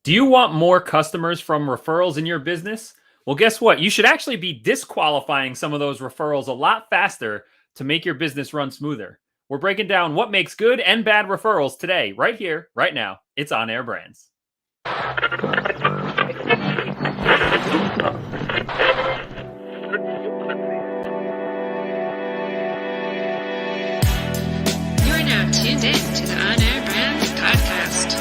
Do you want more customers from referrals in your business? Well, guess what? You should actually be disqualifying some of those referrals a lot faster to make your business run smoother. We're breaking down what makes good and bad referrals today, right here, right now. It's On Air Brands. You are now tuned in to the On Air Brands podcast.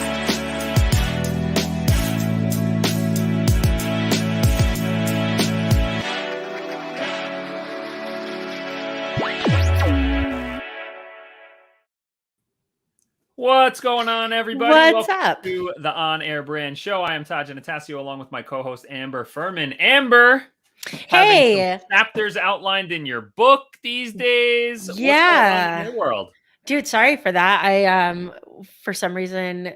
What's going on, everybody? What's Welcome up? to the On Air Brand Show. I am Taj Anastasio, along with my co-host Amber Furman. Amber, having some chapters outlined in your book these days. What's going on in your world? Dude, sorry for that. I for some reason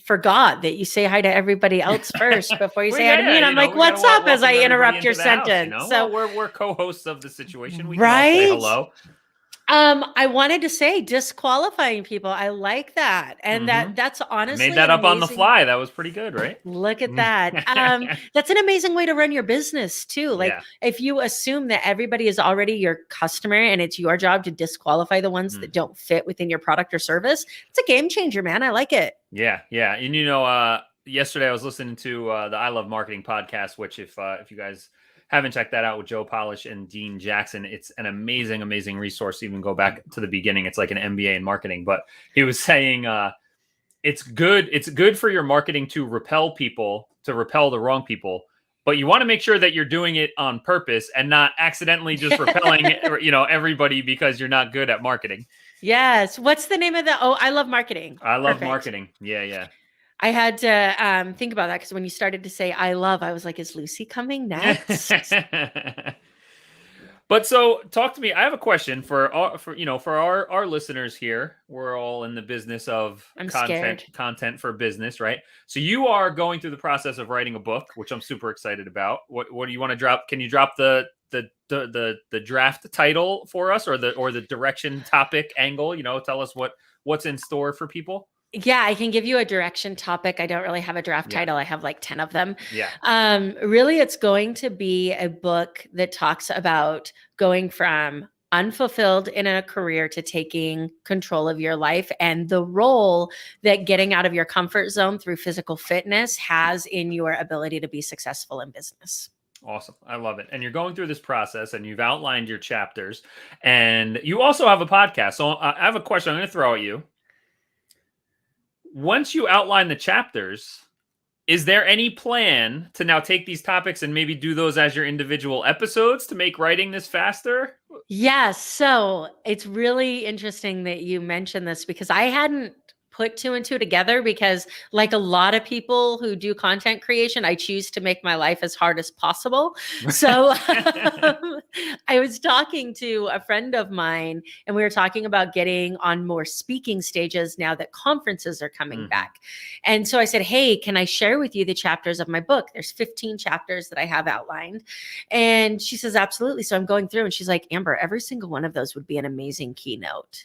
forgot that you say hi to everybody else first before you say hi to me. And I'm like, what's up, as I interrupt your sentence. House, So we're co-hosts of the situation. We can all say hello. I wanted to say disqualifying people. I like that. And that's honestly made that up on the fly. That was pretty good, right? Look at that. That's an amazing way to run your business too. Like if you assume that everybody is already your customer and it's your job to disqualify the ones that don't fit within your product or service, it's a game changer, man. I like it. Yeah. And yesterday I was listening to the I Love Marketing podcast, which if you guys haven't checked that out, with Joe Polish and Dean Jackson, it's an amazing resource. Even go back to the beginning. It's like an MBA in marketing, but he was saying it's good for your marketing to repel the wrong people, but you want to make sure that you're doing it on purpose and not accidentally just repelling everybody because you're not good at marketing. Yes. What's the name of the I Love Marketing? I Love Marketing. Yeah. I had to think about that because when you started to say I love, I was like, is Lucy coming next? But so talk to me. I have a question for our listeners here. We're all in the business of content for business, right? So you are going through the process of writing a book, which I'm super excited about. What do you want to drop? Can you drop the draft title for us, or the direction, topic, angle? Tell us what's in store for people. Yeah, I can give you a direction topic. I don't really have a draft title. I have like 10 of them. Yeah. Really, it's going to be a book that talks about going from unfulfilled in a career to taking control of your life, and the role that getting out of your comfort zone through physical fitness has in your ability to be successful in business. Awesome. I love it. And you're going through this process and you've outlined your chapters, and you also have a podcast. So I have a question I'm going to throw at you. Once you outline the chapters, is there any plan to now take these topics and maybe do those as your individual episodes to make writing this faster? Yes. So it's really interesting that you mentioned this, because I hadn't put two and two together, because like a lot of people who do content creation, I choose to make my life as hard as possible. So I was talking to a friend of mine, and we were talking about getting on more speaking stages now that conferences are coming back. And so I said, hey, can I share with you the chapters of my book? There's 15 chapters that I have outlined. And she says, absolutely. So I'm going through, and she's like, Amber, every single one of those would be an amazing keynote.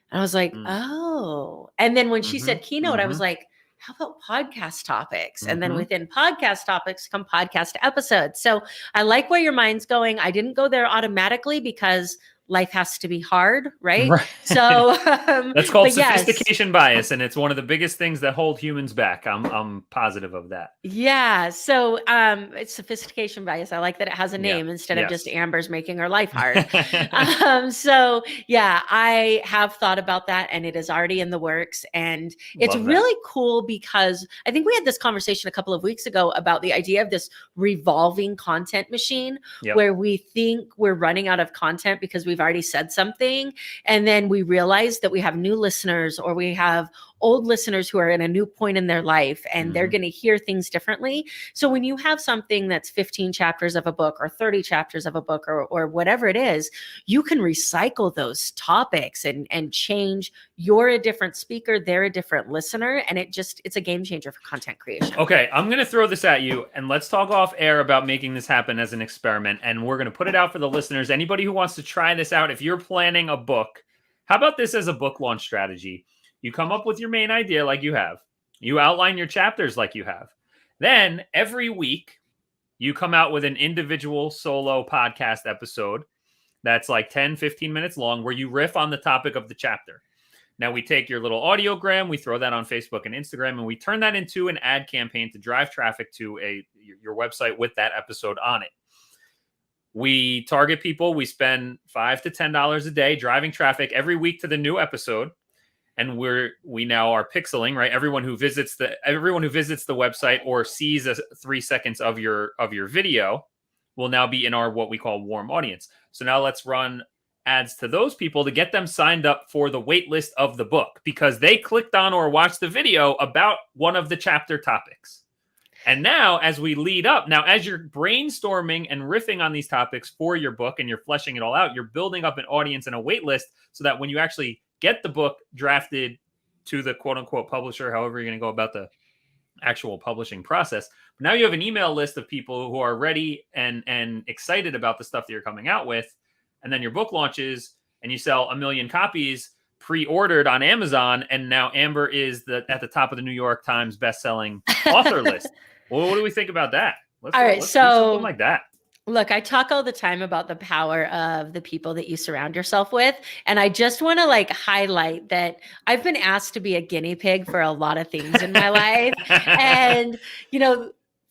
And I was like, oh. And then when she said keynote, I was like, how about podcast topics? And then within podcast topics come podcast episodes. So I like where your mind's going. I didn't go there automatically because life has to be hard, right? So that's called sophistication bias, and it's one of the biggest things that hold humans back. I'm positive of that. Yeah. So it's sophistication bias. I like that it has a name instead of just Amber's making her life hard. So yeah, I have thought about that, and it is already in the works. And it's really cool because I think we had this conversation a couple of weeks ago about the idea of this revolving content machine, where we think we're running out of content because we've already said something, and then we realize that we have new listeners, or we have old listeners who are in a new point in their life, and they're going to hear things differently. So when you have something that's 15 chapters of a book or 30 chapters of a book, or whatever it is, you can recycle those topics and change. You're a different speaker, they're a different listener, and it's a game changer for content creation. Okay, I'm going to throw this at you, and let's talk off air about making this happen as an experiment, and we're going to put it out for the listeners. Anybody who wants to try this out, if you're planning a book, how about this as a book launch strategy? You come up with your main idea like you have. You outline your chapters like you have. Then every week, you come out with an individual solo podcast episode that's like 10, 15 minutes long where you riff on the topic of the chapter. Now we take your little audiogram, we throw that on Facebook and Instagram, and we turn that into an ad campaign to drive traffic to your website with that episode on it. We target people. We spend $5 to $10 a day driving traffic every week to the new episode, and we now are pixeling, right? Everyone who visits the website or sees 3 seconds of your video will now be in our what we call warm audience. So now let's run ads to those people to get them signed up for the wait list of the book because they clicked on or watched the video about one of the chapter topics. And now as we lead up, as you're brainstorming and riffing on these topics for your book and you're fleshing it all out, you're building up an audience and a wait list so that when you actually get the book drafted to the quote unquote publisher, however you're going to go about the actual publishing process. But now you have an email list of people who are ready and excited about the stuff that you're coming out with. And then your book launches and you sell 1 million copies pre-ordered on Amazon. And now Amber is at the top of the New York Times best-selling author list. Well, what do we think about that? Let's do something like that. Look, I talk all the time about the power of the people that you surround yourself with. And I just want to highlight that I've been asked to be a guinea pig for a lot of things in my life. And,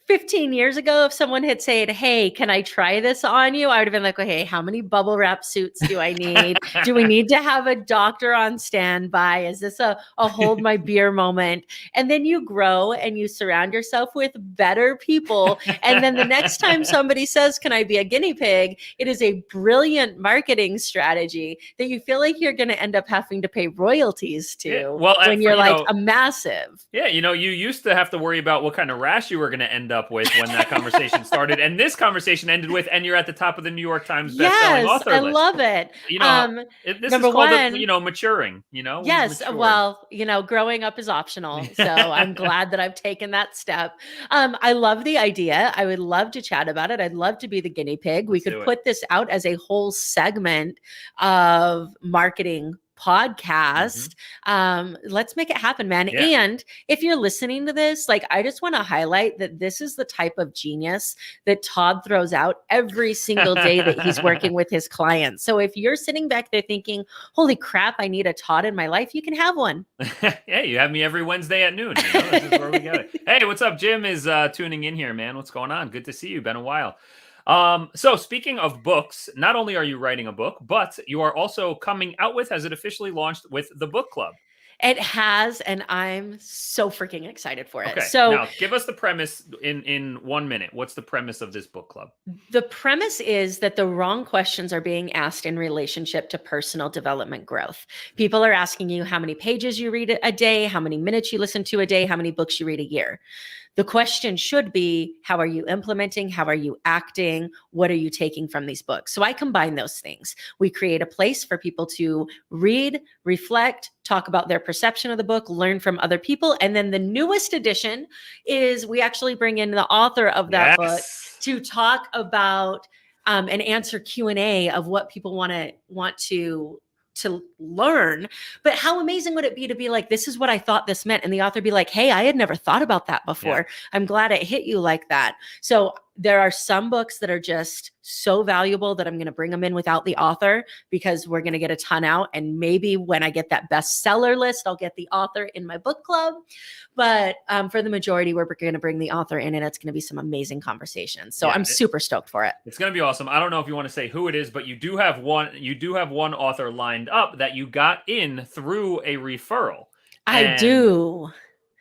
15 years ago, if someone had said, hey, can I try this on you? I would have been like, okay, how many bubble wrap suits do I need? Do we need to have a doctor on standby? Is this a hold my beer moment? And then you grow and you surround yourself with better people. And then the next time somebody says, can I be a guinea pig? It is a brilliant marketing strategy that you feel like you're going to end up having to pay royalties to when you're a massive. Yeah, you used to have to worry about what kind of rash you were going to end up with when that conversation started, and this conversation ended with, and you're at the top of the New York Times bestselling author list. I love it. This is called maturing. Yes, well, growing up is optional, so I'm glad that I've taken that step. I love the idea. I would love to chat about it. I'd love to be the guinea pig. We could put this out as a whole segment of marketing podcast. Let's make it happen, man. Yeah. And if you're listening to this, I just want to highlight that this is the type of genius that Todd throws out every single day that he's working with his clients. So if you're sitting back there thinking, holy crap, I need a Todd in my life, you can have one. Yeah, you have me every Wednesday at noon. This is where we got it. Hey, what's up? Jim is tuning in here, man. What's going on? Good to see you. Been a while. So speaking of books, not only are you writing a book, but you are also coming out has it officially launched with the book club? It has, and I'm so freaking excited for it. Okay, so now give us the premise in 1 minute. What's the premise of this book club? The premise is that the wrong questions are being asked in relationship to personal development growth. People are asking you how many pages you read a day, how many minutes you listen to a day, how many books you read a year. The question should be, how are you implementing? How are you acting? What are you taking from these books? So I combine those things. We create a place for people to read, reflect, talk about their perception of the book, learn from other people. And then the newest addition is we actually bring in the author of that book to talk about and answer Q&A of what people want to learn. But how amazing would it be to be like, this is what I thought this meant. And the author be like, hey, I had never thought about that before. Yeah. I'm glad it hit you like that. So there are some books that are just so valuable that I'm going to bring them in without the author because we're going to get a ton out. And maybe when I get that bestseller list, I'll get the author in my book club. But for the majority, we're going to bring the author in and it's going to be some amazing conversations. So I'm super stoked for it. It's going to be awesome. I don't know if you want to say who it is, but you do have one author lined up that you got in through a referral. I do.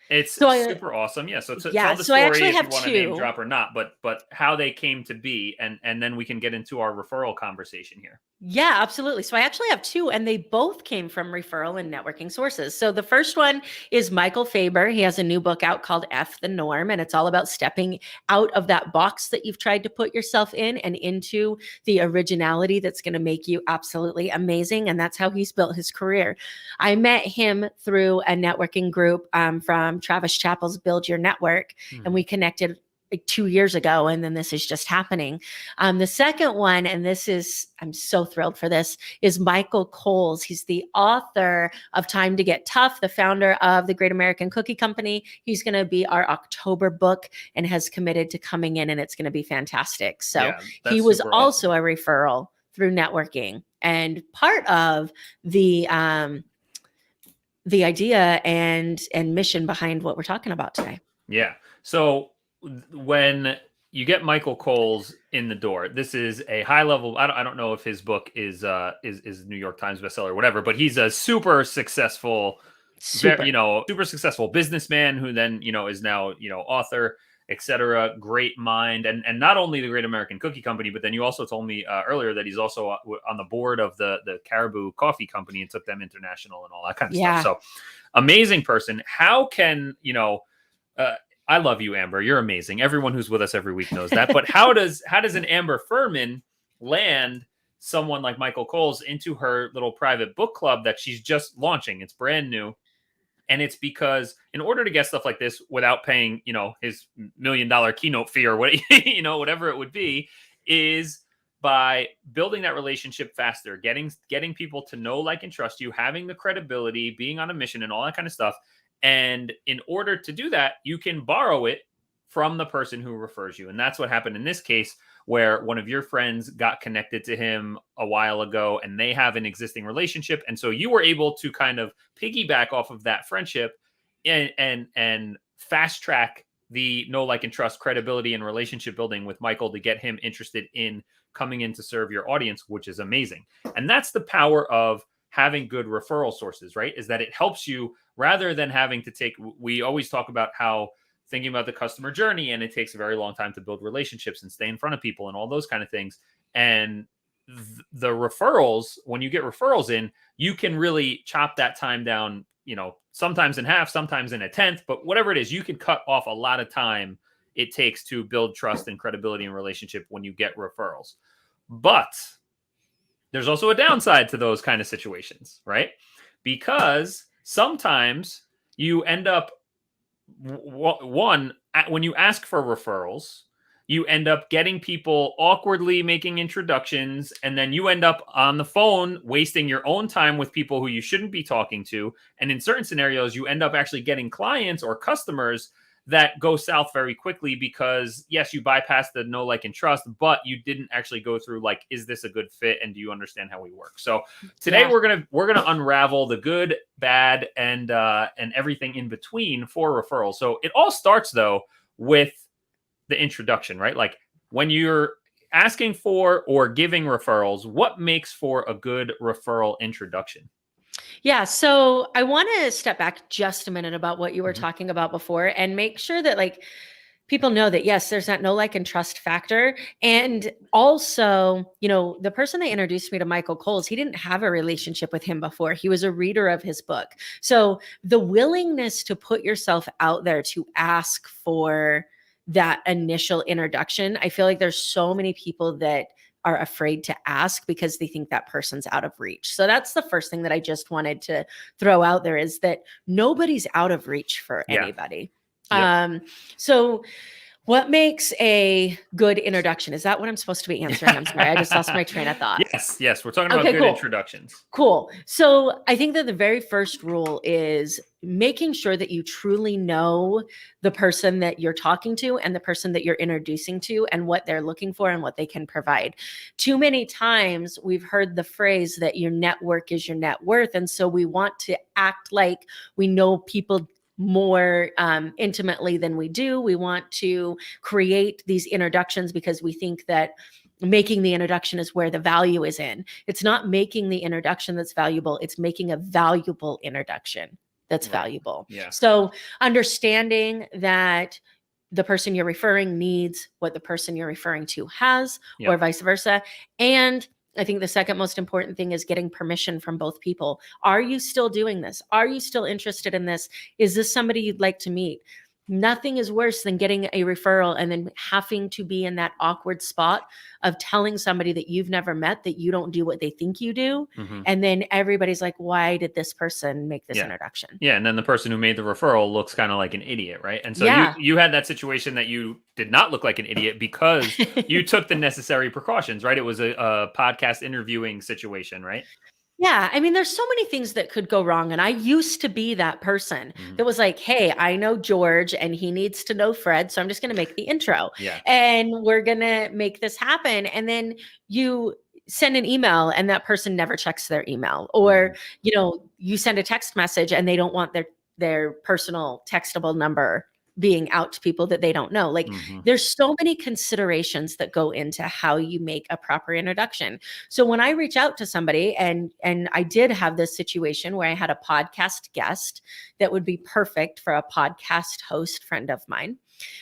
It's super awesome. Yeah. So tell the story if you want to name drop or not, but how they came to be, and then we can get into our referral conversation here. Yeah, absolutely. So I actually have two, and they both came from referral and networking sources. So the first one is Michael Faber. He has a new book out called F the Norm, and it's all about stepping out of that box that you've tried to put yourself in and into the originality that's going to make you absolutely amazing. And that's how he's built his career. I met him through a networking group from Travis Chappell's Build Your Network, and we connected like 2 years ago, and then this is just happening. The second one, and this is, I'm so thrilled for this, is Michael Coles. He's the author of Time to Get Tough, the founder of the Great American Cookie Company. He's going to be our October book and has committed to coming in, and it's going to be fantastic. So Yeah, that's he was super also awesome. a referral through networking, and part of the idea and mission behind what we're talking about today. Yeah. So when you get Michael Coles in the door, this is a high level. I don't know if his book is New York Times bestseller or whatever, but he's a super successful, Super. super successful businessman who then is now author, etc. Great mind, and not only the Great American Cookie Company, but then you also told me earlier that he's also on the board of the Caribou Coffee Company and took them international and all that kind of Yeah. stuff. So amazing person. How can I love you, Amber. You're amazing. Everyone who's with us every week knows that. But how does an Amber Furman land someone like Michael Coles into her little private book club that she's just launching? It's brand new. And it's because in order to get stuff like this without paying, his $1 million keynote fee or what, whatever it would be, is by building that relationship faster, getting people to know, like, and trust you, having the credibility, being on a mission and all that kind of stuff. And in order to do that, you can borrow it from the person who refers you. And that's what happened in this case, where one of your friends got connected to him a while ago and they have an existing relationship. And so you were able to kind of piggyback off of that friendship and fast track the know, like, and trust, credibility, and relationship building with Michael to get him interested in coming in to serve your audience, which is amazing. And that's the power of having good referral sources, right? Is that it helps you rather than having to we always talk about how thinking about the customer journey, and it takes a very long time to build relationships and stay in front of people and all those kind of things. And the referrals, when you get referrals in, you can really chop that time down, sometimes in half, sometimes in a tenth, but whatever it is, you can cut off a lot of time it takes to build trust and credibility and relationship when you get referrals. But there's also a downside to those kind of situations, right? Because sometimes you end up, one, when you ask for referrals, you end up getting people awkwardly making introductions, and then you end up on the phone wasting your own time with people who you shouldn't be talking to. And in certain scenarios, you end up actually getting clients or customers that go south very quickly because, yes, you bypassed the know, like, and trust, but you didn't actually go through, like, is this a good fit and do you understand how we work? So today we're gonna unravel the good, bad, and everything in between for referrals. So it all starts though with the introduction, right? Like, when you're asking for or giving referrals, what makes for a good referral introduction? Yeah. So I want to step back just a minute about what you were Mhm. talking about before and make sure that, like, people know that, yes, there's that know, like, and trust factor. And also, the person that introduced me to Michael Coles, he didn't have a relationship with him before. He was a reader of his book. So the willingness to put yourself out there to ask for that initial introduction, I feel like there's so many people that are afraid to ask because they think that person's out of reach. So that's the first thing that I just wanted to throw out there, is that nobody's out of reach for Yeah. anybody. Yep. So what makes a good introduction? Is that what I'm supposed to be answering? I'm sorry, I just lost my train of thought. Yes. We're talking about good introductions. Cool. So I think that the very first rule is making sure that you truly know the person that you're talking to and the person that you're introducing to and what they're looking for and what they can provide. Too many times we've heard the phrase that your network is your net worth. And so we want to act like we know people more intimately than we do. We want to create these introductions because we think that making the introduction is where the value is in. It's not making the introduction that's valuable. It's making a valuable introduction that's valuable. Yeah. So understanding that the person you're referring needs what the person you're referring to has, or vice versa. And I think the second most important thing is getting permission from both people. Are you still doing this? Are you still interested in this? Is this somebody you'd like to meet? Nothing is worse than getting a referral and then having to be in that awkward spot of telling somebody that you've never met that you don't do what they think you do. Mhm. And then everybody's like, why did this person make this Yeah. introduction? Yeah, and then the person who made the referral looks kind of like an idiot, right? And so Yeah. you had that situation that you did not look like an idiot because you took the necessary precautions, right? It was a podcast interviewing situation, right? Yeah, I mean, there's so many things that could go wrong. And I used to be that person Mhm. that was like, hey, I know George and he needs to know Fred. So I'm just going to make the intro Yeah. and we're going to make this happen. And then you send an email and that person never checks their email. Or, Mhm. you send a text message and they don't want their personal textable number being out to people that they don't know. Like Mhm. there's so many considerations that go into how you make a proper introduction. So when I reach out to somebody and I did have this situation where I had a podcast guest that would be perfect for a podcast host friend of mine,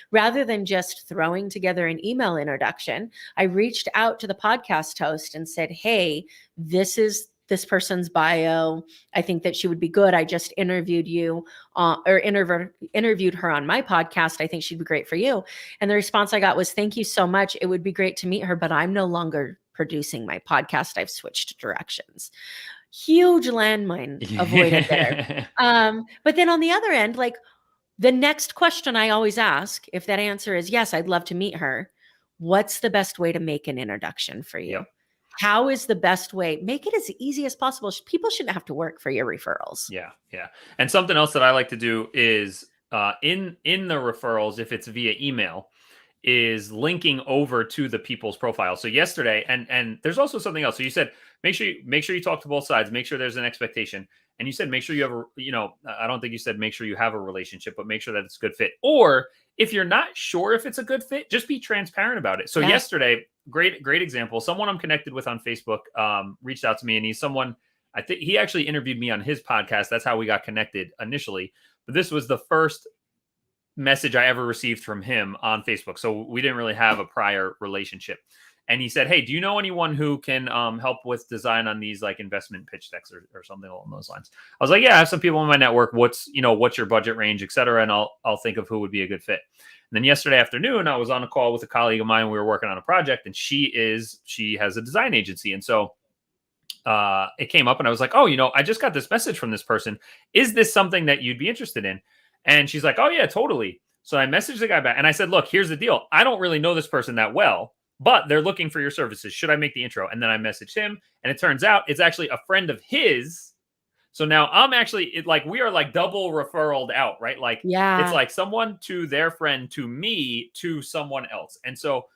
rather than just throwing together an email introduction, I reached out to the podcast host and said, "Hey, this is this person's bio. I think that she would be good. I just interviewed you interviewed her on my podcast. I think she'd be great for you." And the response I got was, "Thank you so much. It would be great to meet her, but I'm no longer producing my podcast. I've switched directions." Huge landmine avoided there. But then on the other end, like the next question I always ask, if that answer is yes, I'd love to meet her, what's the best way to make an introduction for you? Yep. How is the best way? Make it as easy as possible. People shouldn't have to work for your referrals. Yeah, yeah. And something else that I like to do is in the referrals, if it's via email, is linking over to the people's profile. So yesterday, and there's also something else. So you said make sure you talk to both sides, make sure there's an expectation, and you said make sure you have a I don't think you said make sure you have a relationship, but make sure that it's a good fit. Or if you're not sure if it's a good fit, just be transparent about it. So Yeah. yesterday, great example. Someone I'm connected with on Facebook reached out to me, and he's someone I think he actually interviewed me on his podcast. That's how we got connected initially. But this was the first message I ever received from him on Facebook. So we didn't really have a prior relationship. And he said, "Hey, do you know anyone who can help with design on these like investment pitch decks or something along those lines?" I was like, "Yeah, I have some people in my network. What's your budget range, et cetera, and I'll think of who would be a good fit." And then yesterday afternoon, I was on a call with a colleague of mine. We were working on a project, and she has a design agency, and so it came up, and I was like, "Oh, I just got this message from this person. Is this something that you'd be interested in?" And she's like, "Oh yeah, totally." So I messaged the guy back and I said, "Look, here's the deal. I don't really know this person that well, but they're looking for your services. Should I make the intro?" And then I messaged him, and it turns out it's actually a friend of his. So now I'm actually we are like double referraled out, right? Like it's Yeah. like someone to their friend to me to someone else. And so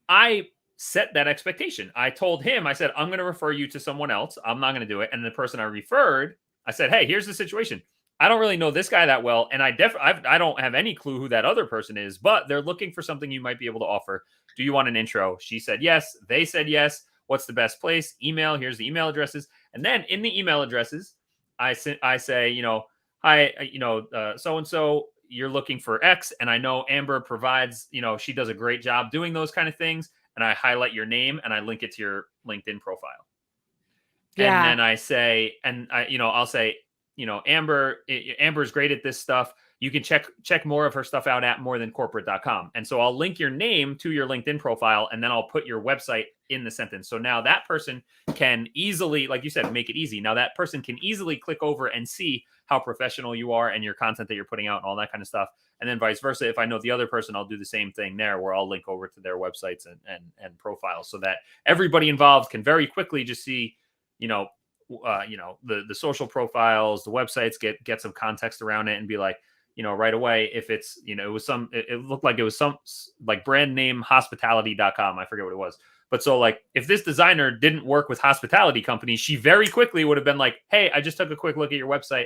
I set that expectation. I told him, I said, "I'm going to refer you to someone else. I'm not going to do it." And the person I referred, I said, "Hey, here's the situation. I don't really know this guy that well, and I don't have any clue who that other person is, but they're looking for something you might be able to offer. Do you want an intro?" She said yes. They said yes. What's the best place? Email. Here's the email addresses. And then in the email addresses, I say, "Hi, so and so. You're looking for X, and I know Amber provides. She does a great job doing those kind of things." And I highlight your name and I link it to your LinkedIn profile. And Yeah. then I say, I'll say, Amber's great at this stuff. You can check more of her stuff out at morethancorporate.com. And so I'll link your name to your LinkedIn profile, and then I'll put your website in the sentence. So now that person can easily, like you said, make it easy. Now that person can easily click over and see how professional you are and your content that you're putting out and all that kind of stuff. And then vice versa. If I know the other person, I'll do the same thing there, where I'll link over to their websites and profiles, so that everybody involved can very quickly just see, the social profiles, the websites, get some context around it, and be like, right away, if it's, it looked like it was some like brand name hospitality.com. I forget what it was. But so like if this designer didn't work with hospitality companies, she very quickly would have been like, "Hey, I just took a quick look at your website.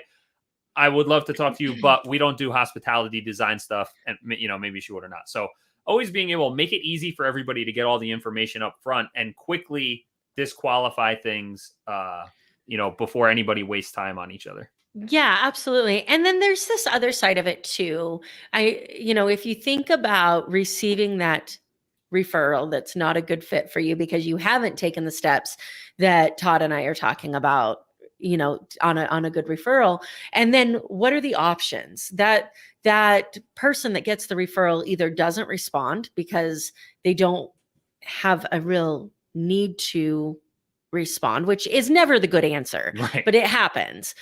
I would love to talk to you, but we don't do hospitality design stuff." And maybe she would or not. So always being able to make it easy for everybody to get all the information up front and quickly disqualify things, before anybody wastes time on each other. Yeah, absolutely. And then there's this other side of it too. If you think about receiving that referral that's not a good fit for you because you haven't taken the steps that Todd and I are talking about, on a good referral. And then what are the options? That person that gets the referral either doesn't respond because they don't have a real need to respond, which is never the good answer, Right. but it happens.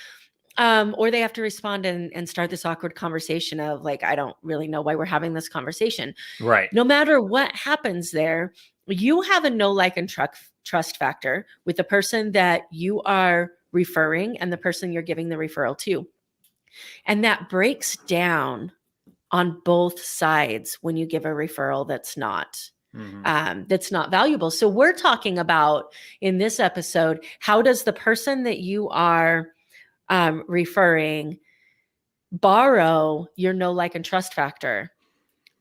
Or they have to respond and start this awkward conversation of like, I don't really know why we're having this conversation. Right. No matter what happens there, you have a know, like, and trust factor with the person that you are referring and the person you're giving the referral to. And that breaks down on both sides when you give a referral that's not valuable. So we're talking about in this episode, how does the person that you are referring borrow your know, like, and trust factor?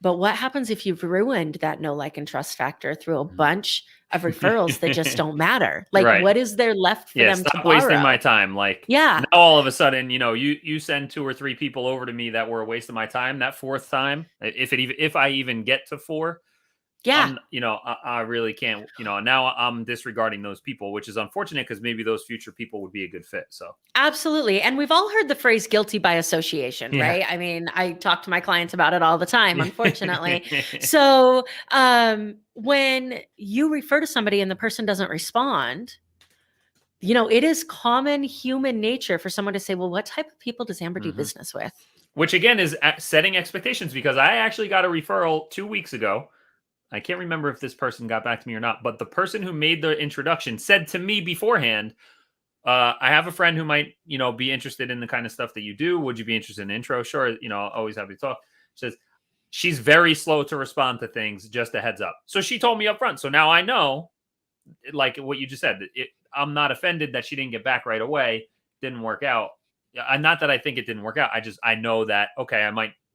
But what happens if you've ruined that know, like, and trust factor through a bunch of referrals that just don't matter? Like, Right. what is there left for them to Stop borrow? wasting my time. Like, Yeah. now all of a sudden, you send 2 or 3 people over to me that were a waste of my time. That fourth time, if I even get to 4, Yeah. I really can't, now I'm disregarding those people, which is unfortunate because maybe those future people would be a good fit. So Absolutely. And we've all heard the phrase guilty by association, Yeah. right? I mean, I talk to my clients about it all the time, unfortunately. So when you refer to somebody and the person doesn't respond, it is common human nature for someone to say, well, what type of people does Amber do business with? Which again is setting expectations, because I actually got a referral 2 weeks ago. I can't remember if this person got back to me or not, but the person who made the introduction said to me beforehand, I have a friend who might, be interested in the kind of stuff that you do. Would you be interested in an intro? Sure. Always happy to talk. She says she's very slow to respond to things. Just a heads up. So she told me up front. So now I know, like what you just said, I'm not offended that she didn't get back right away. Didn't work out. Not that I think it didn't work out. I know that, okay,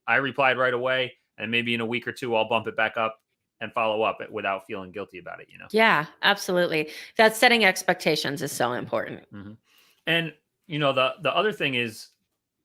I replied right away, and maybe in a week or two, I'll bump it back up and follow up without feeling guilty about it, Yeah, absolutely. That setting expectations is so important. And, the other thing is,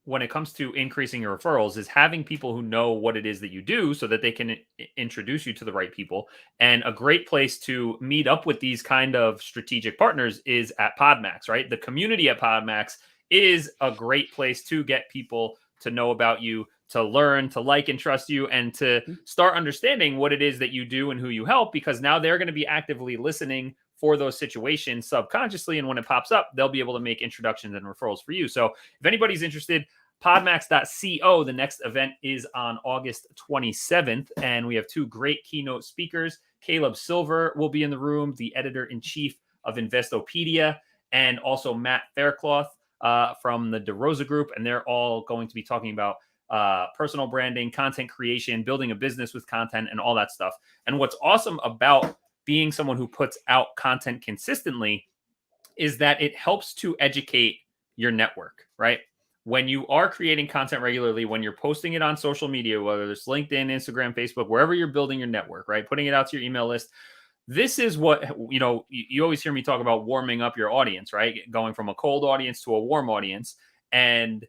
when it comes to increasing your referrals, is having people who know what it is that you do so that they can introduce you to the right people. And a great place to meet up with these kind of strategic partners is at PodMax, right? The community at PodMax is a great place to get people to know about you, to learn, to like and trust you, and to start understanding what it is that you do and who you help, because now they're going to be actively listening for those situations subconsciously. And when it pops up, they'll be able to make introductions and referrals for you. So if anybody's interested, podmax.co. The next event is on August 27th. And we have 2 great keynote speakers. Caleb Silver will be in the room, the editor-in-chief of Investopedia, and also Matt Faircloth from the DeRosa Group. And they're all going to be talking about personal branding, content creation, building a business with content, and all that stuff. And what's awesome about being someone who puts out content consistently is that it helps to educate your network, right? When you are creating content regularly, when you're posting it on social media, whether it's LinkedIn, Instagram, Facebook, wherever you're building your network, right? Putting it out to your email list. This is what, you always hear me talk about warming up your audience, right? Going from a cold audience to a warm audience. And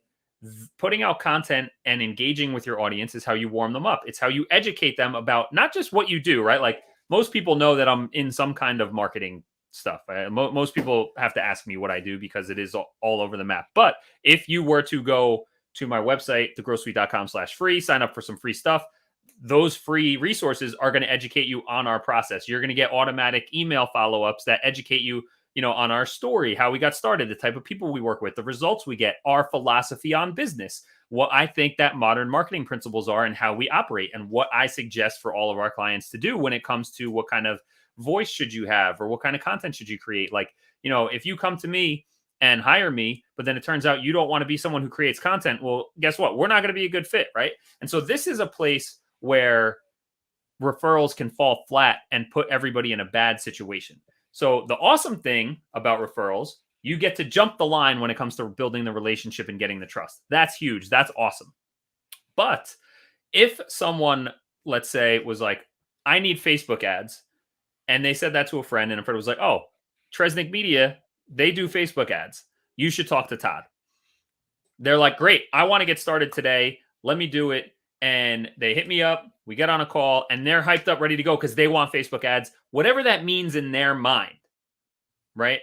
putting out content and engaging with your audience is how you warm them up. It's how you educate them about not just what you do, right? Like, most people know that I'm in some kind of marketing stuff. Most people have to ask me what I do because it is all over the map. But if you were to go to my website, thegrowthsuite.com/free, sign up for some free stuff, those free resources are going to educate you on our process. You're going to get automatic email follow-ups that educate you, on our story, how we got started, the type of people we work with, the results we get, our philosophy on business, what I think that modern marketing principles are and how we operate, and what I suggest for all of our clients to do when it comes to what kind of voice should you have or what kind of content should you create. Like, if you come to me and hire me, but then it turns out you don't want to be someone who creates content, well, guess what? We're not going to be a good fit, right? And so this is a place where referrals can fall flat and put everybody in a bad situation. So the awesome thing about referrals, you get to jump the line when it comes to building the relationship and getting the trust. That's huge. That's awesome. But if someone, let's say, was like, I need Facebook ads, and they said that to a friend, and a friend was like, oh, Tresnick Media, they do Facebook ads. You should talk to Todd. They're like, great, I want to get started today. Let me do it. And they hit me up. We get on a call, and they're hyped up, ready to go because they want Facebook ads, whatever that means in their mind, right?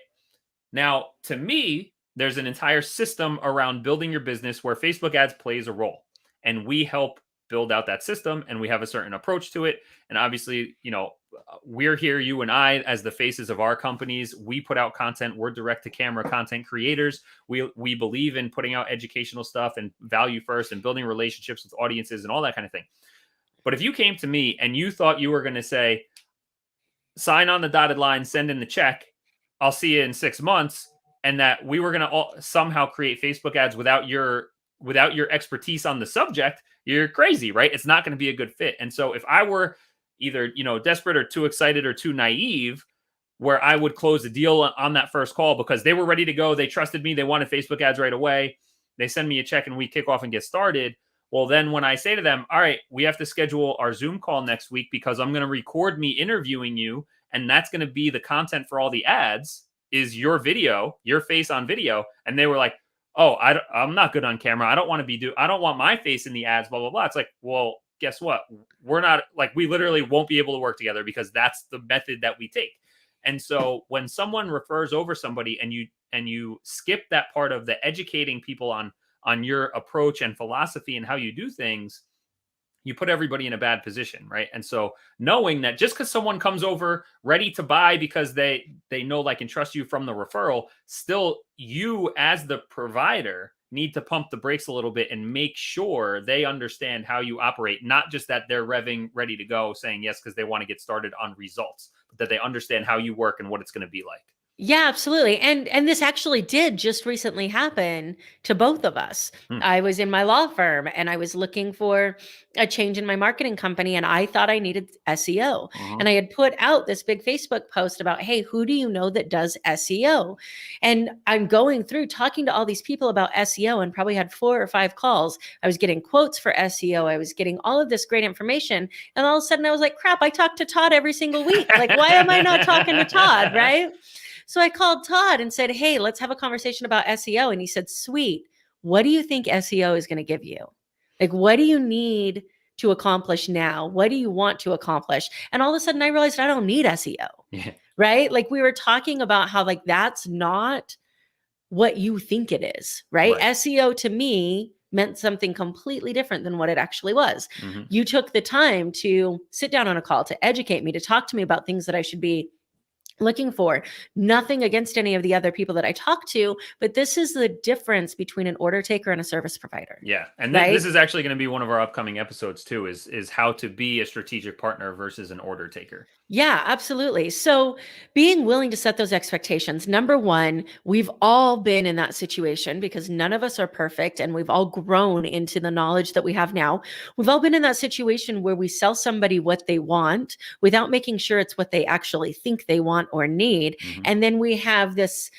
Now, to me, there's an entire system around building your business where Facebook ads plays a role, and we help build out that system, and we have a certain approach to it. And obviously, we're here, you and I, as the faces of our companies. We put out content. We're direct to camera content creators. We believe in putting out educational stuff and value first and building relationships with audiences and all that kind of thing. But if you came to me and you thought you were going to say, sign on the dotted line, send in the check, I'll see you in 6 months, and that we were going to somehow create Facebook ads without your expertise on the subject, you're crazy, right? It's not going to be a good fit. And so if I were either, desperate or too excited or too naive, where I would close the deal on that first call because they were ready to go, they trusted me, they wanted Facebook ads right away, they send me a check and we kick off and get started. Well, then when I say to them, all right, we have to schedule our Zoom call next week because I'm going to record me interviewing you, and that's going to be the content for all the ads, is your video, your face on video. And they were like, oh, I'm not good on camera. I don't want my face in the ads, blah, blah, blah. It's like, well, guess what? We're not, like, we literally won't be able to work together because that's the method that we take. And so when someone refers over somebody and you skip that part of the educating people on your approach and philosophy and how you do things, you put everybody in a bad position, right? And so knowing that just because someone comes over ready to buy because they know, like, and trust you from the referral, still you as the provider need to pump the brakes a little bit and make sure they understand how you operate, not just that they're revving ready to go saying yes because they want to get started on results, but that they understand how you work and what it's going to be like. Yeah, absolutely. And this actually did just recently happen to both of us. I was in my law firm and I was looking for a change in my marketing company, and I thought I needed SEO. And I had put out this big Facebook post about, hey, who do you know that does SEO? And I'm going through talking to all these people about SEO and probably had 4 or 5 calls. I was getting quotes for SEO. I was getting all of this great information. And all of a sudden I was like, crap, I talk to Todd every single week. Like, why am I not talking to Todd? Right? So I called Todd and said, hey, let's have a conversation about SEO. And he said, sweet, what do you think SEO is going to give you? Like, what do you need to accomplish now? What do you want to accomplish? And all of a sudden I realized I don't need SEO, right? Like, we were talking about how, like, that's not what you think it is, right? SEO to me meant something completely different than what it actually was. You took the time to sit down on a call, to educate me, to talk to me about things that I should be looking for. Nothing against any of the other people that I talk to, but this is the difference between an order taker and a service provider. Yeah. And this is actually going to be one of our upcoming episodes too, is how to be a strategic partner versus an order taker. Yeah, absolutely. So being willing to set those expectations. Number one, we've all been in that situation because none of us are perfect, and we've all grown into the knowledge that we have now. We've all been in that situation where we sell somebody what they want without making sure it's what they actually think they want or need. And then we have this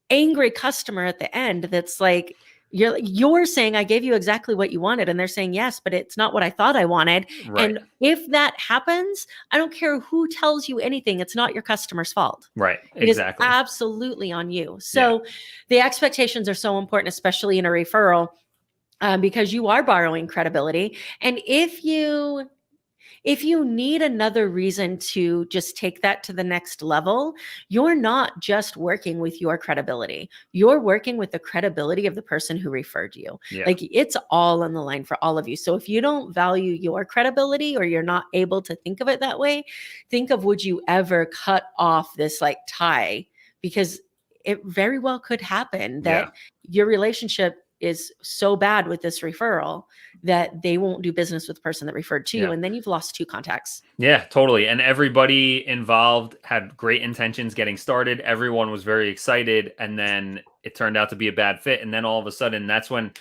angry customer at the end that's like, you're saying I gave you exactly what you wanted, and they're saying yes, but it's not what I thought I wanted. And if that happens, I don't care who tells you anything, it's not your customer's fault. Right. It is absolutely on you. So the expectations are so important, especially in a referral, because you are borrowing credibility. And if you need another reason to just take that to the next level, you're not just working with your credibility. You're working with the credibility of the person who referred you. Like, it's all on the line for all of you. So if you don't value your credibility, or you're not able to think of it that way, think of, would you ever cut off this, like, tie? Because it very well could happen that your relationship is so bad with this referral that they won't do business with the person that referred to you. And then you've lost 2 contacts. Yeah, totally. And everybody involved had great intentions getting started. Everyone was very excited. And then it turned out to be a bad fit. And then all of a sudden, that's when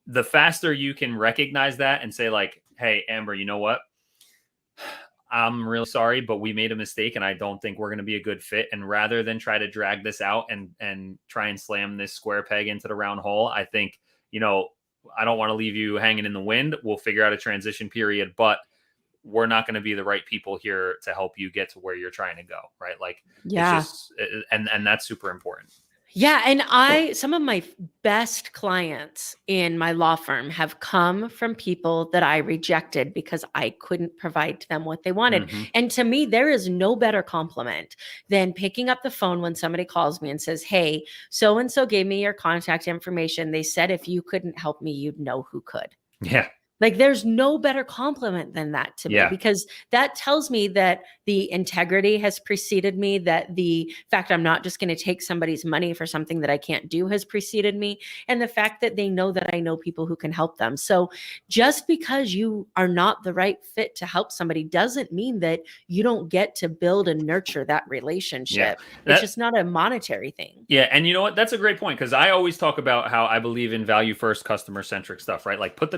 the faster you can recognize that and say, like, hey, Amber, you know what? I'm really sorry, but we made a mistake and I don't think we're going to be a good fit. And rather than try to drag this out and try and slam this square peg into the round hole, I think, I don't want to leave you hanging in the wind. We'll figure out a transition period, but we're not going to be the right people here to help you get to where you're trying to go. Right. Like, it's just, and that's super important. Yeah, and some of my best clients in my law firm have come from people that I rejected because I couldn't provide to them what they wanted. Hmm. And to me, there is no better compliment than picking up the phone when somebody calls me and says, "Hey, so and so gave me your contact information. They said if you couldn't help me, you'd know who could." Yeah. Like there's no better compliment than that to me, Yeah. because that tells me that the integrity has preceded me, that the fact I'm not just going to take somebody's money for something that I can't do has preceded me, and the fact that they know that I know people who can help them. So just because you are not the right fit to help somebody doesn't mean that you don't get to build and nurture that Yeah. relationship. It's That just not a monetary thing. Yeah, and you know what? That's a great point, because I always talk about how I believe in value first, customer centric stuff, right? Like put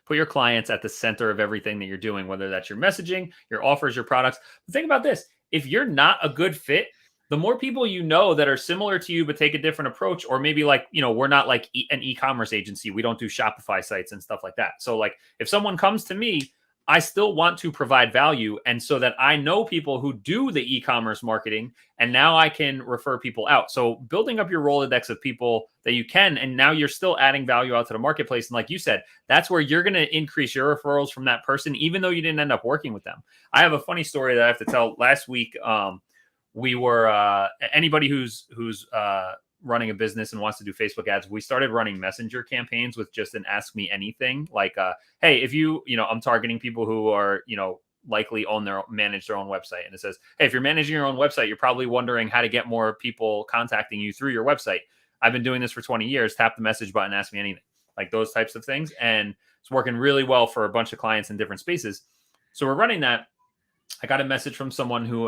your clients at the center of everything that you're doing, whether that's your messaging, your offers, your products. But think about this: if you're not a good fit, the more people you know that are similar to you but take a different approach, or maybe like we're not like an e-commerce agency, we don't do Shopify sites and stuff like that. So like if someone comes to me, I still want to provide value, and so that I know people who do the e-commerce marketing, and now I can refer people out. So building up your Rolodex of people that you can, and now you're still adding value out to the marketplace. And like you said, that's where you're going to increase your referrals from that person, even though you didn't end up working with them. I have a funny story that I have to tell. Last week, we were anybody who's running a business and wants to do Facebook ads, we started running messenger campaigns with just an ask me anything. Like, hey, if I'm targeting people who are, likely manage their own website. And it says, hey, if you're managing your own website, you're probably wondering how to get more people contacting you through your website. I've been doing this for 20 years. Tap the message button, ask me anything, like those types of things. And it's working really well for a bunch of clients in different spaces. So we're running that. I got a message from someone who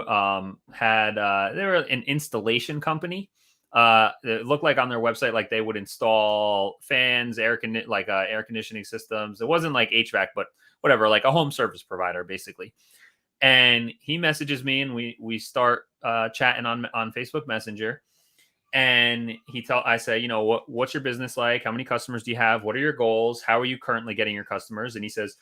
had they were an installation company. It looked like on their website, like they would install fans, air conditioning systems. It wasn't like HVAC, but whatever, like a home service provider, basically. And he messages me, and we start chatting on Facebook Messenger. And I say, what's your business like? How many customers do you have? What are your goals? How are you currently getting your customers? And he says,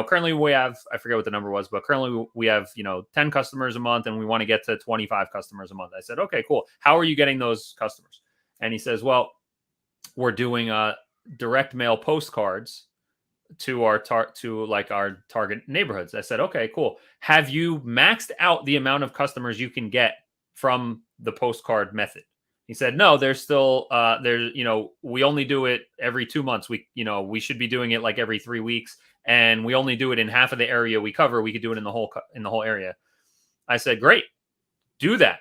currently we have, I forget what the number was, but currently we have, 10 customers a month, and we want to get to 25 customers a month. I said, okay, cool. How are you getting those customers? And he says, well, we're doing direct mail postcards to our target neighborhoods. I said, okay, cool. Have you maxed out the amount of customers you can get from the postcard method? He said, no, there's still we only do it every 2 months. We should be doing it like every 3 weeks, and we only do it in half of the area we cover. We could do it in the whole area. I said, great, do that.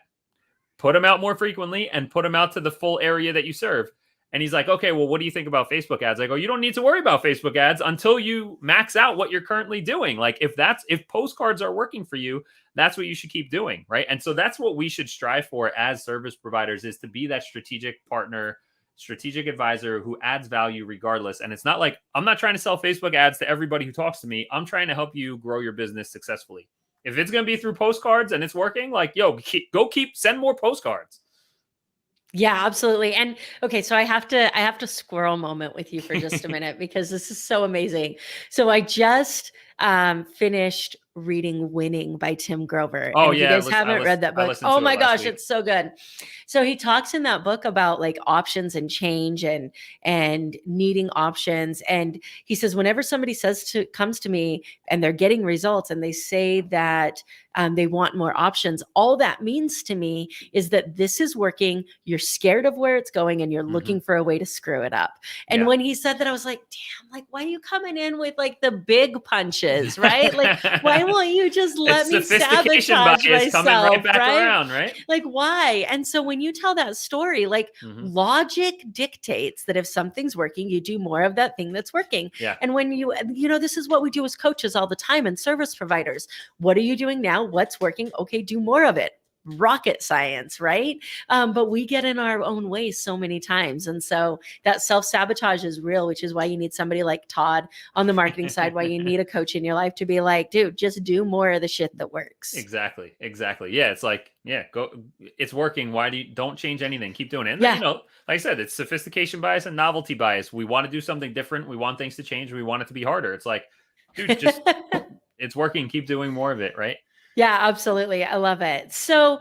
Put them out more frequently and put them out to the full area that you serve. And he's like, okay, well, what do you think about Facebook ads? I go, you don't need to worry about Facebook ads until you max out what you're currently doing. Like if postcards are working for you, that's what you should keep doing. Right. And so that's what we should strive for as service providers, is to be that strategic partner, strategic advisor who adds value regardless. And it's not like, I'm not trying to sell Facebook ads to everybody who talks to me. I'm trying to help you grow your business successfully. If it's going to be through postcards and it's working, like, send more postcards. Yeah, absolutely. And okay, so I have to squirrel moment with you for just a minute, because this is so amazing. So I just finished reading Winning by Tim Grover. Oh, And if you yeah, guys haven't read that book, oh my gosh, it's so good. So he talks in that book about like options and change and needing options. And he says, whenever somebody comes to me and they're getting results and they say that they want more options, all that means to me is that this is working. You're scared of where it's going, and you're looking for a way to screw it up. And when he said that, I was like, damn, like, why are you coming in with like the big punches, right? Like, why won't you just let me sabotage myself, coming right back right? around, right? Like, why? And so when you tell that story, like logic dictates that if something's working, you do more of that thing that's working. Yeah. And when this is what we do as coaches all the time and service providers. What are you doing now? What's working? Okay, do more of it. Rocket science, right? But we get in our own way so many times. And so that self-sabotage is real, which is why you need somebody like Todd on the marketing side, why you need a coach in your life to be like, dude, just do more of the shit that works. Exactly. Yeah. It's like, go, it's working. Why don't change anything? Keep doing it. And Yeah. like I said, it's sophistication bias and novelty bias. We want to do something different. We want things to change. We want it to be harder. It's like, dude, just it's working. Keep doing more of it. Right. Yeah, absolutely. I love it. So,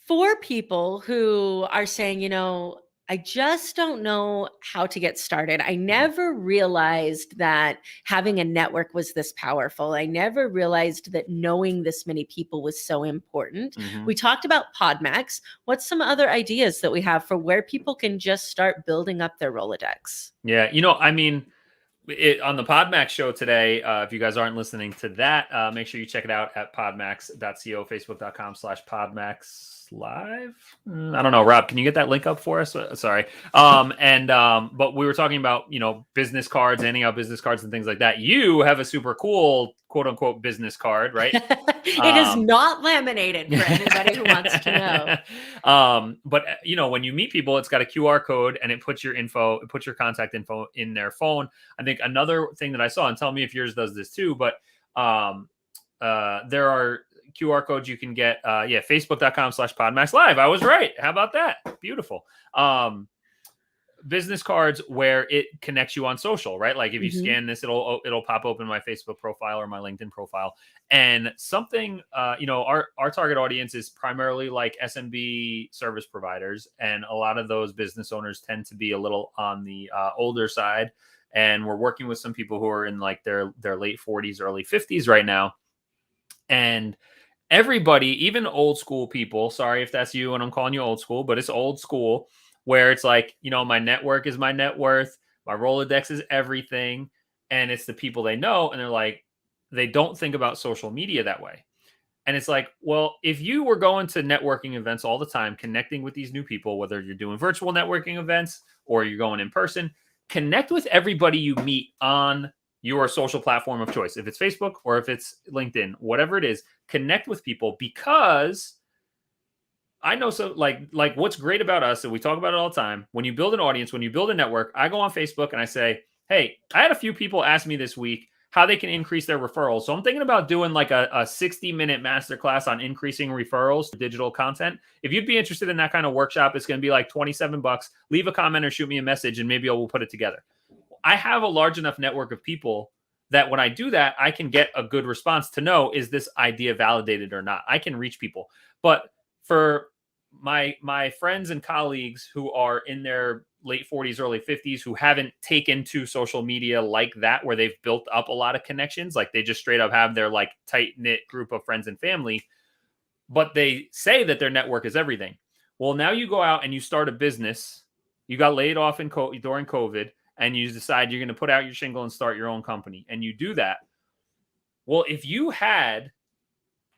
For people who are saying, I just don't know how to get started. I never realized that having a network was this powerful. I never realized that knowing this many people was so important. Mhm. We talked about PodMax. What's some other ideas that we have for where people can just start building up their Rolodex? Yeah, I mean, on the Podmax show today, if you guys aren't listening to that, make sure you check it out at podmax.co, facebook.com/podmax live. I don't know, Rob, can you get that link up for us? Sorry. But we were talking about, business cards, handing out business cards and things like that. You have a super cool quote unquote business card, right? It is not laminated for anybody who wants to know. But when you meet people, it's got a QR code and it puts your contact info in their phone. I think another thing that I saw, and tell me if yours does this too, but there are QR codes you can get. Facebook.com/PodMax Live. I was right. How about that? Beautiful. Business cards where it connects you on social, right? Like if you scan this, it'll pop open my Facebook profile or my LinkedIn profile. And something, our target audience is primarily like SMB service providers. And a lot of those business owners tend to be a little on the older side. And we're working with some people who are in like their late 40s, early 50s right now. And everybody, even old school people, sorry if that's you and I'm calling you old school, but it's old school, where it's like, my network is my net worth, my Rolodex is everything, and it's the people they know, and they're like, they don't think about social media that way. And it's like, well, if you were going to networking events all the time, connecting with these new people, whether you're doing virtual networking events or you're going in person, connect with everybody you meet on your social platform of choice. If it's Facebook or if it's LinkedIn, whatever it is, connect with people, because I know, so like what's great about us, and we talk about it all the time, when you build an audience, when you build a network, I go on Facebook and I say, hey, I had a few people ask me this week how they can increase their referrals. So I'm thinking about doing like a 60-minute masterclass on increasing referrals to digital content. If you'd be interested in that kind of workshop, it's going to be like $27. Leave a comment or shoot me a message and maybe we'll put it together. I have a large enough network of people that when I do that, I can get a good response to know, is this idea validated or not? I can reach people. But for my friends and colleagues who are in their late 40s, early 50s, who haven't taken to social media like that, where they've built up a lot of connections, like they just straight up have their like tight knit group of friends and family, but they say that their network is everything. Well, now you go out and you start a business. You got laid off during COVID, and you decide you're going to put out your shingle and start your own company, and you do that. Well, if you had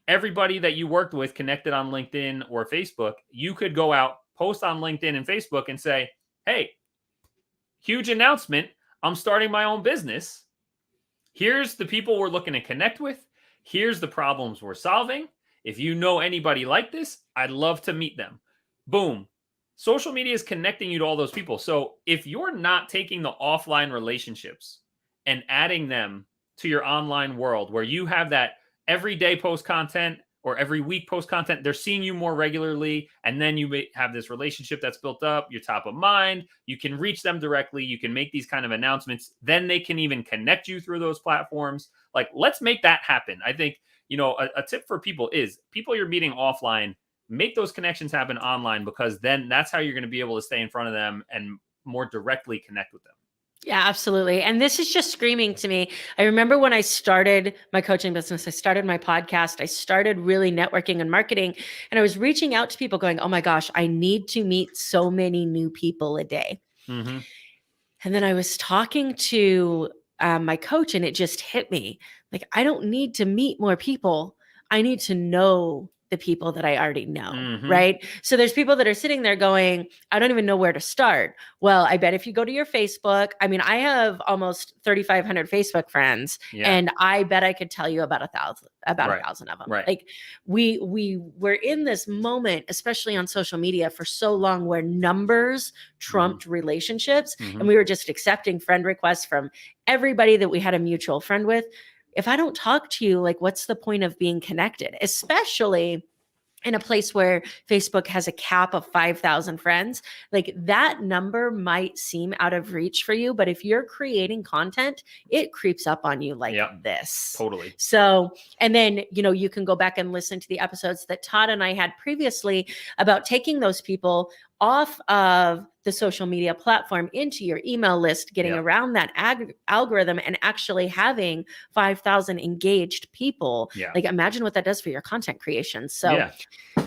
everybody that you worked with connected on LinkedIn or Facebook, you could go out, post on LinkedIn and Facebook and say, hey, huge announcement. I'm starting my own business. Here's the people we're looking to connect with. Here's the problems we're solving. If you know anybody like this, I'd love to meet them. Boom. Social media is connecting you to all those people. So if you're not taking the offline relationships and adding them to your online world, where you have that every day post content or every week post content, they're seeing you more regularly. And then you have this relationship that's built up. You're top of mind. You can reach them directly. You can make these kind of announcements. Then they can even connect you through those platforms. Like, let's make that happen. I think, a tip for people is people you're meeting offline, make those connections happen online, because then that's how you're going to be able to stay in front of them and more directly connect with them. Yeah, absolutely. And this is just screaming to me. I remember when I started my coaching business, I started my podcast, I started really networking and marketing, and I was reaching out to people going, oh my gosh, I need to meet so many new people a day. Mm-hmm. And then I was talking to my coach, and it just hit me. Like, I don't need to meet more people. I need to know the people that I already know, Mm-hmm. right? So there's people that are sitting there going, I don't even know where to start. Well, I bet if you go to your Facebook, I mean, I have almost 3,500 Facebook friends, and I bet I could tell you about a thousand of them. Right. Like we're in this moment, especially on social media, for so long, where numbers trumped relationships, and we were just accepting friend requests from everybody that we had a mutual friend with. If I don't talk to you, like, what's the point of being connected? Especially in a place where Facebook has a cap of 5,000 friends, like that number might seem out of reach for you. But if you're creating content, it creeps up on you like Yep. this. Totally. So, and then, you can go back and listen to the episodes that Todd and I had previously about taking those people off of the social media platform into your email list, getting Yep. around that algorithm and actually having 5,000 engaged people. Yeah. Like imagine what that does for your content creation. So, Yeah.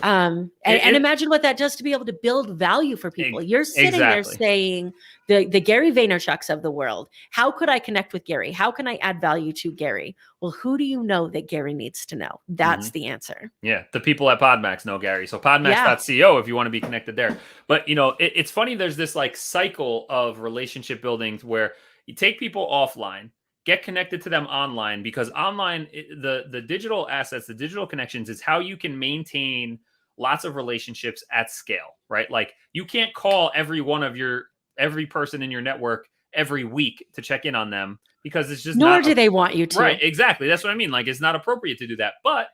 and imagine what that does to be able to build value for people. You're sitting there Exactly. saying the Gary Vaynerchuks of the world, how could I connect with Gary? How can I add value to Gary? Well, who do you know that Gary needs to know? That's the answer. Yeah. The people at Podmax know Gary. So podmax.co if you want to be connected there. But, it's funny. There's this like cycle of relationship building where you take people offline, get connected to them online, because online, the digital assets, the digital connections is how you can maintain lots of relationships at scale, right? Like you can't call every person in your network every week to check in on them, because it's just Nor do they want you to. Right, exactly. That's what I mean. Like it's not appropriate to do that. But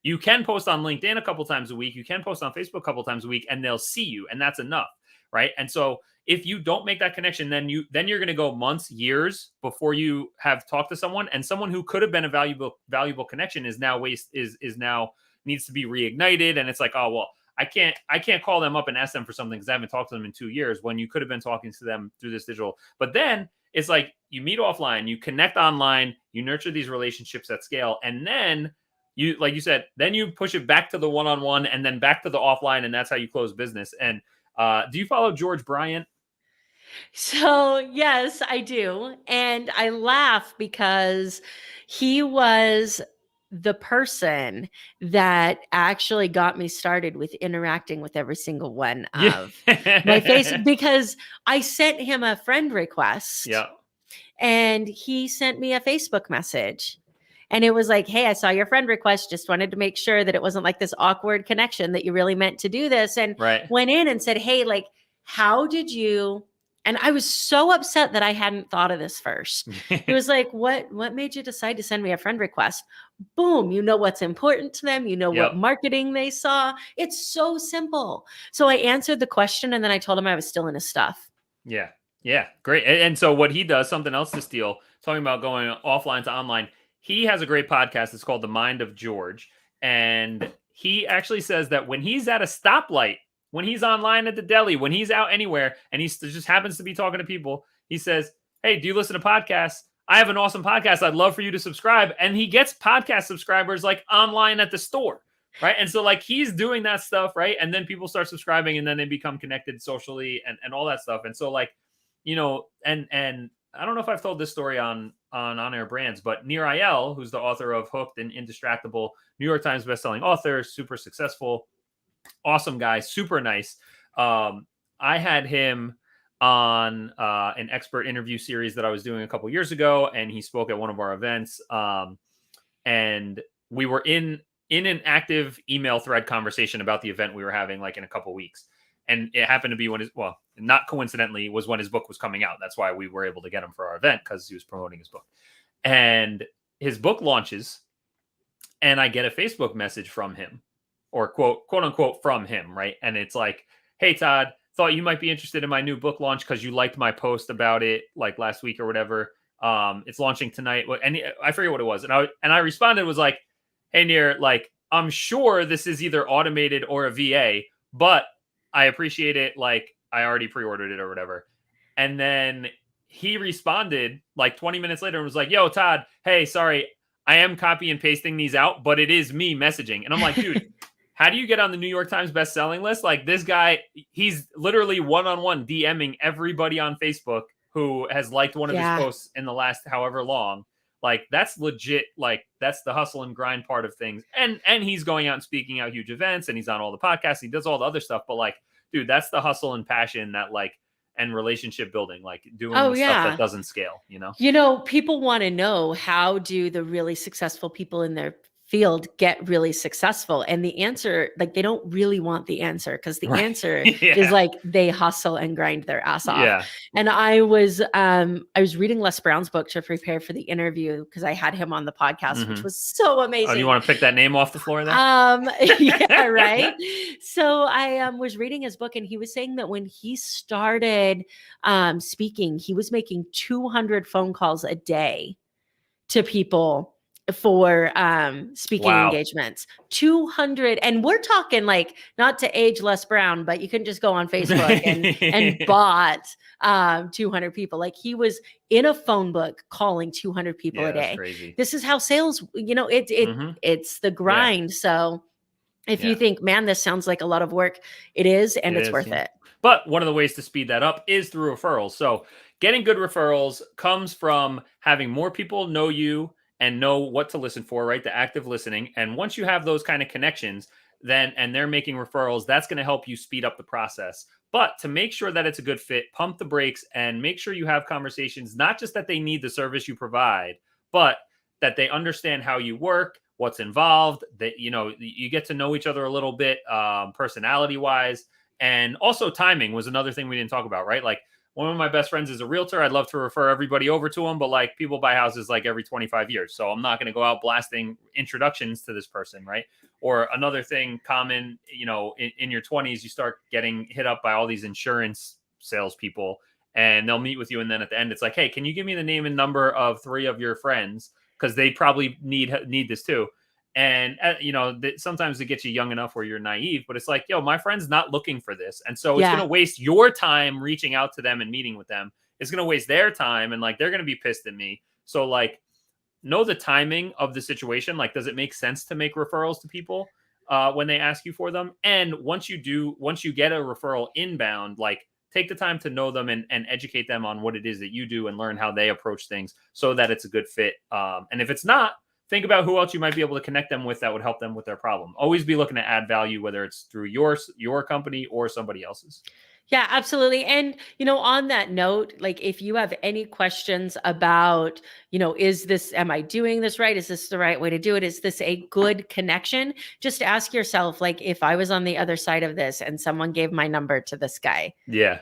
you can post on LinkedIn a couple times a week. You can post on Facebook a couple times a week, and they'll see you, and that's enough, right? And so if you don't make that connection, then you're going to go months, years before you have talked to someone, and someone who could have been a valuable connection is now needs to be reignited, and it's like, oh well, I can't call them up and ask them for something because I haven't talked to them in 2 years, when you could have been talking to them through this digital. But then it's like you meet offline, you connect online, you nurture these relationships at scale, and then you, like you said, then you push it back to the one-on-one and then back to the offline, and that's how you close business. And do you follow George Bryant? So, yes, I do. And I laugh because he was the person that actually got me started with interacting with every single one of my face, because I sent him a friend request. Yeah. And he sent me a Facebook message. And it was like, hey, I saw your friend request. Just wanted to make sure that it wasn't like this awkward connection, that you really meant to do this. And went in and said, hey, like, how did you? And I was so upset that I hadn't thought of this first. He was like, what made you decide to send me a friend request? Boom. You know what's important to them. You know what marketing they saw. It's so simple. So I answered the question, and then I told him I was still in his stuff. Yeah. Yeah. Great. And so what he does, something else to steal, talking about going offline to online, he has a great podcast. It's called The Mind of George. And he actually says that when he's at a stoplight, when he's online at the deli, when he's out anywhere, and he just happens to be talking to people, he says, hey, do you listen to podcasts? I have an awesome podcast. I'd love for you to subscribe. And he gets podcast subscribers like online at the store, right? And so like he's doing that stuff, right? And then people start subscribing, and then they become connected socially and all that stuff. And so like, and I don't know if I've told this story on On-Air Brands, but Nir Ayel, who's the author of Hooked and Indistractable, New York Times bestselling author, super successful, awesome guy, super nice. I had him on an expert interview series that I was doing a couple years ago, and he spoke at one of our events. And we were in an active email thread conversation about the event we were having like in a couple weeks. And it happened to be not coincidentally, was when his book was coming out. That's why we were able to get him for our event, because he was promoting his book. And his book launches, and I get a Facebook message from him, or quote unquote from him, right? And it's like, hey, Todd, thought you might be interested in my new book launch because you liked my post about it like last week or whatever. It's launching tonight. And I forget what it was. And I responded, was like, hey, Nir, like, I'm sure this is either automated or a VA, but I appreciate it. Like, I already pre-ordered it or whatever. And then he responded like 20 minutes later and was like, yo, Todd, hey, sorry, I am copy and pasting these out, but it is me messaging. And I'm like, dude, how do you get on the New York Times best-selling list? Like, this guy, he's literally one-on-one DMing everybody on Facebook who has liked one of his posts in the last however long. Like, that's legit. Like, that's the hustle and grind part of things. And he's going out and speaking out huge events, and he's on all the podcasts. He does all the other stuff. But like, dude, that's the hustle and passion that like, and relationship building, like doing the stuff that doesn't scale, People want to know, how do the really successful people in their field get really successful? And the answer, like, they don't really want the answer, because the answer is like they hustle and grind their ass off. Yeah. And I was reading Les Brown's book to prepare for the interview, because I had him on the podcast, which was so amazing. Oh, you want to pick that name off the floor there? Yeah, right. So I was reading his book, and he was saying that when he started speaking, he was making 200 phone calls a day to people for speaking engagements. 200. And we're talking, like, not to age Les Brown, but you couldn't just go on Facebook and bot 200 people. Like, he was in a phone book calling 200 people a day. That's crazy. This is how sales, it's the grind. So if you think, man, this sounds like a lot of work, it is, and it's worth it. But one of the ways to speed that up is through referrals. So getting good referrals comes from having more people know you and know what to listen for, right? The active listening. And once you have those kind of connections, and they're making referrals, that's going to help you speed up the process. But to make sure that it's a good fit, pump the brakes and make sure you have conversations, not just that they need the service you provide, but that they understand how you work, what's involved, that, you get to know each other a little bit, personality wise. And also timing was another thing we didn't talk about, right? Like, one of my best friends is a realtor. I'd love to refer everybody over to him, but like, people buy houses like every 25 years. So I'm not going to go out blasting introductions to this person, right? Or another thing common, in your 20s, you start getting hit up by all these insurance salespeople, and they'll meet with you. And then at the end, it's like, hey, can you give me the name and number of 3 of your friends? Because they probably need this too. And, sometimes it gets you young enough where you're naive, but it's like, yo, my friend's not looking for this. And so it's going to waste your time reaching out to them and meeting with them. It's going to waste their time. And like, they're going to be pissed at me. So like, know the timing of the situation. Like, does it make sense to make referrals to people when they ask you for them? And once you get a referral inbound, like, take the time to know them and educate them on what it is that you do and learn how they approach things so that it's a good fit. And if it's not, think about who else you might be able to connect them with that would help them with their problem. Always be looking to add value, whether it's through your company or somebody else's. Yeah, absolutely. And, on that note, like, if you have any questions about, am I doing this right? Is this the right way to do it? Is this a good connection? Just ask yourself, like, if I was on the other side of this and someone gave my number to this guy,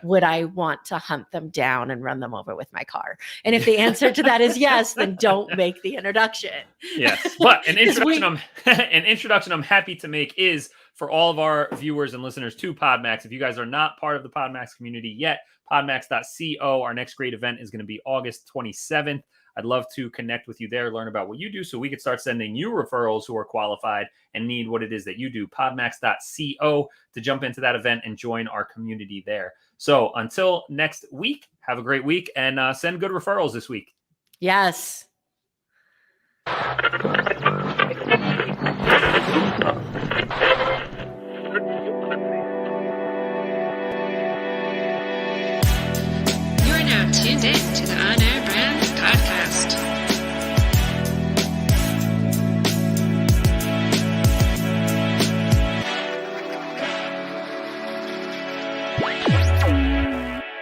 would I want to hunt them down and run them over with my car? And if the answer to that is yes, then don't make the introduction. Yes. But an introduction I'm happy to make is for all of our viewers and listeners to PodMax. If you guys are not part of the PodMax community yet, podmax.co. Our next great event is going to be August 27th. I'd love to connect with you there, learn about what you do, so we could start sending you referrals who are qualified and need what it is that you do. Podmax.co to jump into that event and join our community there. So until next week, have a great week and send good referrals this week. Yes. Tuned in to the On Air Brands podcast.